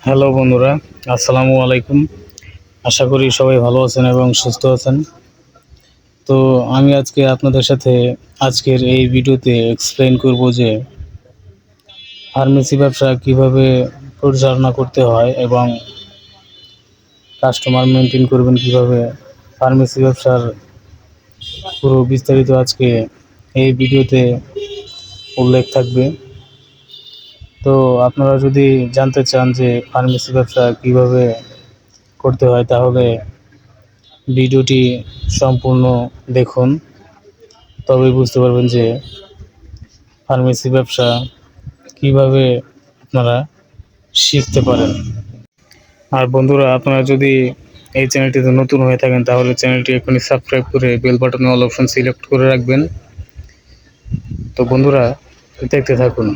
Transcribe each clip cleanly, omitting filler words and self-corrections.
Hello বন্ধুরা, আসসালামু আলাইকুম। আশা করি সবাই ভালো আছেন এবং সুস্থ আছেন। তো আমি আজকে আপনাদের সাথে আজকের এই ভিডিওতে এক্সপ্লেইন করব যে ফার্মেসি ব্যবসা কিভাবে পরিচালনা করতে হয় এবং কাস্টমার মেনটেন করবেন কিভাবে, ফার্মেসি ব্যবসার পুরো বিস্তারিত আজকে এই ভিডিওতে উল্লেখ থাকবে। তো আপনারা যদি জানতে চান যে ফার্মেসি ব্যবসা কিভাবে করতে হয় তাহলে ভিডিওটি সম্পূর্ণ দেখুন, তবেই বুঝতে পারবেন যে ফার্মেসি ব্যবসা কিভাবে আপনারা শিখতে পারেন। আর বন্ধুরা, আপনারা যদি এই চ্যানেলটিতে নতুন হয়ে থাকেন তাহলে চ্যানেলটি এখনই সাবস্ক্রাইব করে বেল বাটনে অল অপশন সিলেক্ট করে রাখবেন। তো বন্ধুরা, দেখতে থাকুন।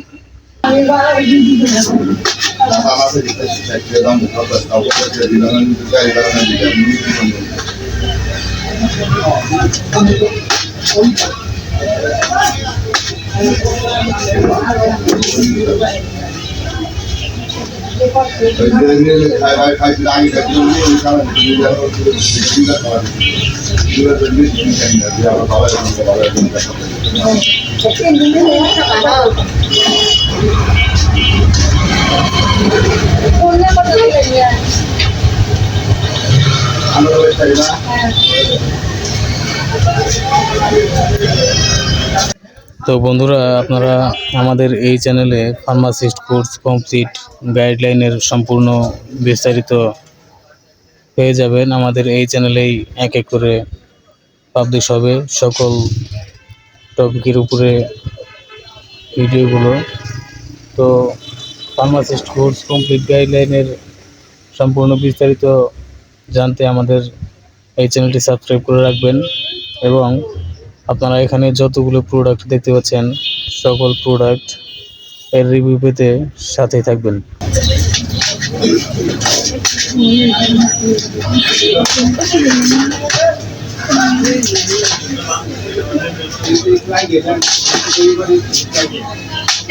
তো বন্ধুরা, আপনারা আমাদের এই চ্যানেলে ফার্মাসিস্ট কোর্স কমপ্লিট গাইডলাইনের সম্পূর্ণ বিস্তারিত পেয়ে যাবেন। আমাদের এই চ্যানেলেই এক এক করে পাবলিশ হবে সকল টপিকের উপরে ভিডিওগুলো। তো ফার্মাসিস্ট কোর্স কমপ্লিট গাইডলাইনের সম্পূর্ণ বিস্তারিত জানতে আমাদের এই চ্যানেলটি সাবস্ক্রাইব করে রাখবেন এবং আপনারা এখানে যতগুলো প্রোডাক্ট দেখতে পাচ্ছেন সকল প্রোডাক্ট এর রিভিউ পেতে সাথেই থাকবেন।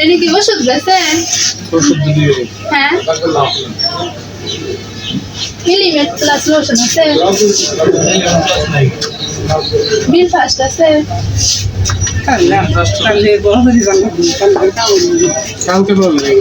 এটা কি ওষুধ বেচেন? হ্যাঁ, মিলিমেট প্লাস লোশন আছে, বিল ফাস্ট আছে। কালকে বলবেন।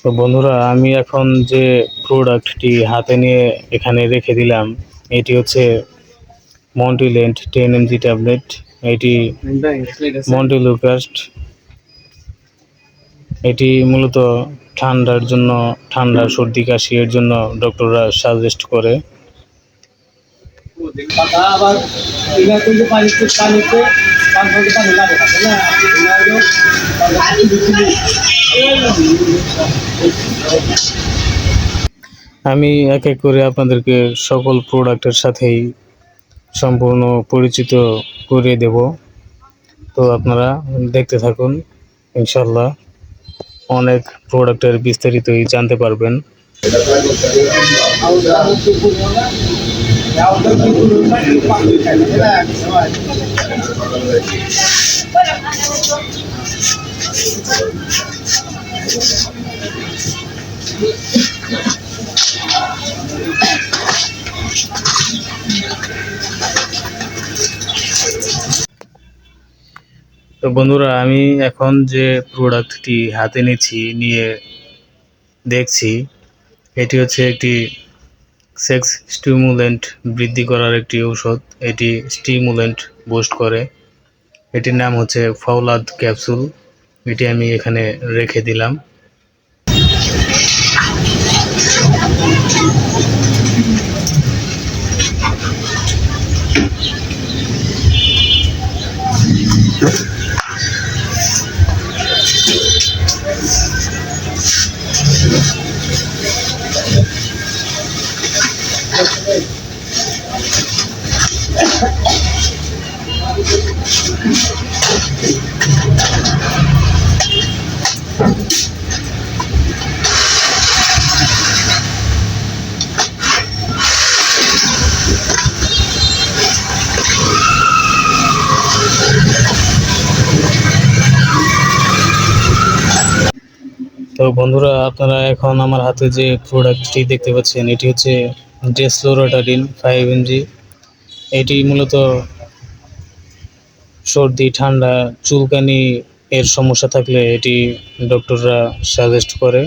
তো বন্ধুরা, আমি এখন যে প্রোডাক্টটি হাতে নিয়ে এখানে রেখে দিলাম এটি হচ্ছে মন্টিলেন্ট 10 mg ট্যাবলেট। এটি মন্টিলুকাস্ট। এটি মূলত ঠান্ডা সর্দি কাশি এর জন্য ডক্টররা সাজেস্ট করে। আমি এক এক করে আপনাদেরকে সকল প্রোডাক্টের সাথেই সম্পূর্ণ পরিচিত করিয়ে দেব। তো আপনারা দেখতে থাকুন, ইনশাল্লাহ অনেক প্রোডাক্টের বিস্তারিতই জানতে পারবেন। তো বন্ধুরা, আমি এখন যে প্রোডাক্টটি হাতে নিয়ে দেখছি, এটি হচ্ছে একটি সেক্স স্টিমুলেন্ট বৃদ্ধি করার একটি ঔষধ। এটি স্টিমুলেন্ট বুস্ট করে। এটির নাম হচ্ছে ফাওলাদ ক্যাপসুল। এটি আমি এখানে রেখে দিলাম। তো বন্ধুরা, আপনারা এখন আমার হাতে যে প্রোডাক্টটি দেখতে পাচ্ছেন, এটি হচ্ছে ডেসলোরেটাডিন 5 mg। এটি মূলত সর্দি, ঠান্ডা, চুলকানি এর সমস্যা থাকলে এটি ডক্টররা সাজেস্ট করে।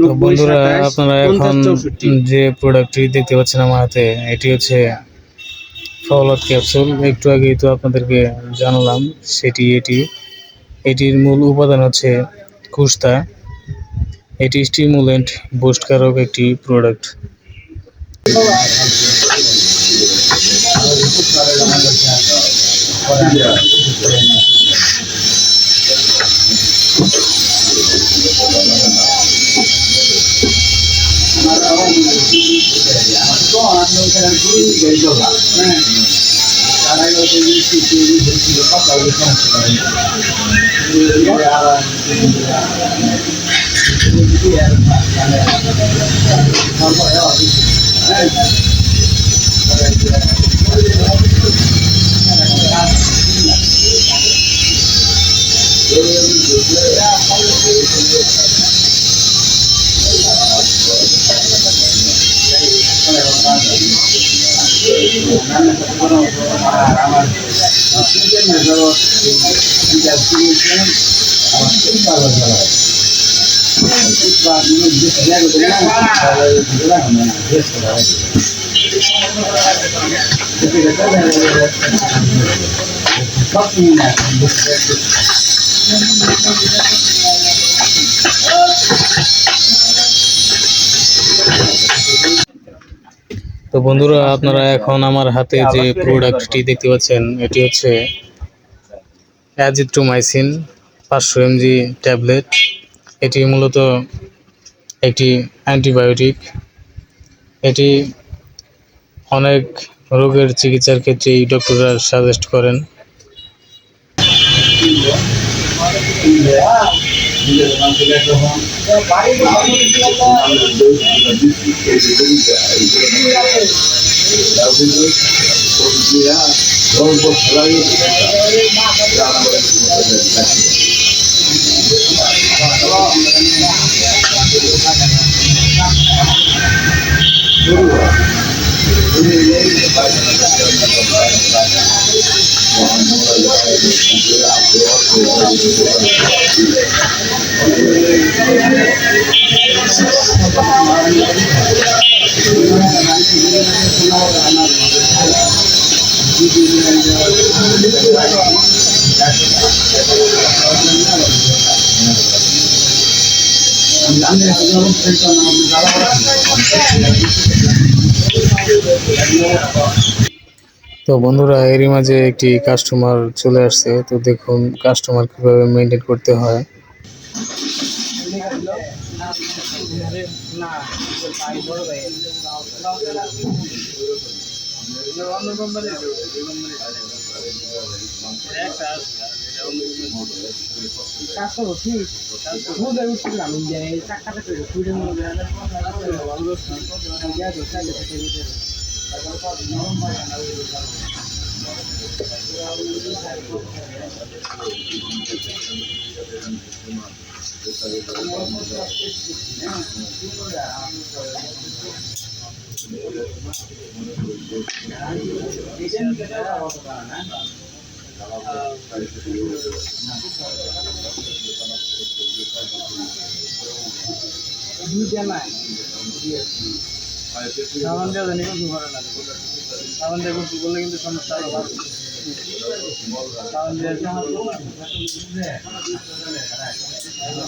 তো বন্ধুরা, আপনারা এখন যে প্রোডাক্টটি দেখতে পাচ্ছেন আমার হাতে, এটি হচ্ছে ফাওলাদ ক্যাপসুল। একটু আগেই তো আপনাদেরকে জানালাম এটির মূল উপাদান হচ্ছে কুস্তা। এটি স্টিমুলেন্ট বুস্টকারক একটি প্রোডাক্ট। তো বন্ধুরা, আপনারা এখন আমার হাতে যে প্রোডাক্টটি দেখতে পাচ্ছেন, এটি হচ্ছে অ্যাজিথ্রোমাইসিন 500 mg ট্যাবলেট। এটি মূলত একটি অ্যান্টিবায়োটিক। এটি অনেক রোগের চিকিৎসার ক্ষেত্রেই ডক্টররা সাজেস্ট করেন। তো বন্ধুরা, এরই মাঝে একটি কাস্টমার চলে আসছে। তো দেখুন কাস্টমার কিভাবে মেনটেন করতে হয়। সাবান দেওয়া জানি কিন্তু করে না, সাবান দিয়ে করতে বললে কিন্তু সমস্যা আরো বাড়বে। সাবান দিয়ে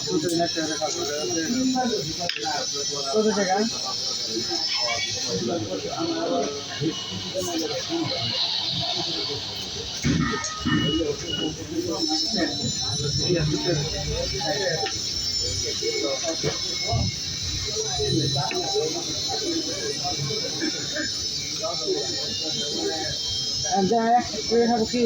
প্রতিদিন একটা করে কাজ করে। কত টাকা? খাবো কি?